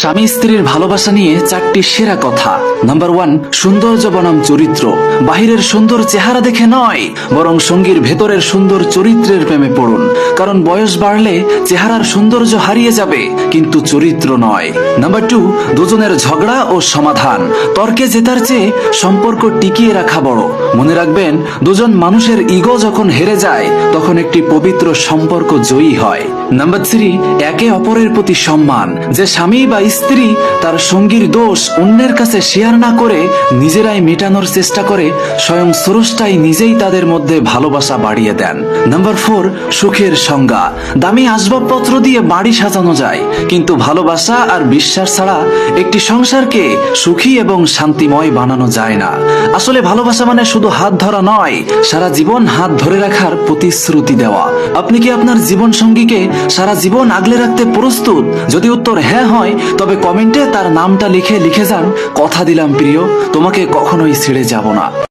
স্বামী স্ত্রীর ভালোবাসা নিয়ে 4টি সেরা কথা। নাম্বার 1, সৌন্দর্য বনাম চরিত্র। বাহিরের সুন্দর চেহারা দেখে নয়, বরং সঙ্গীর ভেতরের সুন্দর চরিত্রের প্রেমে পড়ুন। কারণ বয়স বাড়লে চেহারার সৌন্দর্য হারিয়ে যাবে, কিন্তু চরিত্র নয়। নাম্বার 2, দুজনের ঝগড়া ও সমাধান। তর্কে জেতার চেয়ে সম্পর্ক টিকিয়ে রাখা বড়। মনে রাখবেন, দুজন মানুষের ইগো যখন হেরে যায়, তখন একটি পবিত্র সম্পর্ক জয়ী হয়। নাম্বার 3, একে অপরের প্রতি সম্মান। যে স্বামী বা স্ত্রী তার সঙ্গীর দোষ অন্যের কাছে শেয়ার না করে নিজেরাই মেটানোর চেষ্টা করে, স্বয়ং স্রষ্টাই নিজেই তাদের মধ্যে ভালোবাসা বাড়িয়ে দেন। নাম্বার 4, সুখের সংজ্ঞা। দামি আসবাবপত্র দিয়ে বাড়ি সাজানো যায়, কিন্তু ভালোবাসা আর বিশ্বাস ছাড়া একটি সংসারকে সুখী এবং শান্তিময় বানানো যায় না। আসলে ভালোবাসা মানে শুধু হাত ধরা নয়, সারা জীবন হাত ধরে রাখার প্রতিশ্রুতি দেওয়া। আপনি কি আপনার জীবন সঙ্গীকে সারা জীবন আগলে রাখতে প্রস্তুত? যদি উত্তর হ্যাঁ হয়, তবে কমেন্টে তার নামটা লিখে যান, কথা দিলাম প্রিয়, তোমাকে কখনোই ছেড়ে যাব না।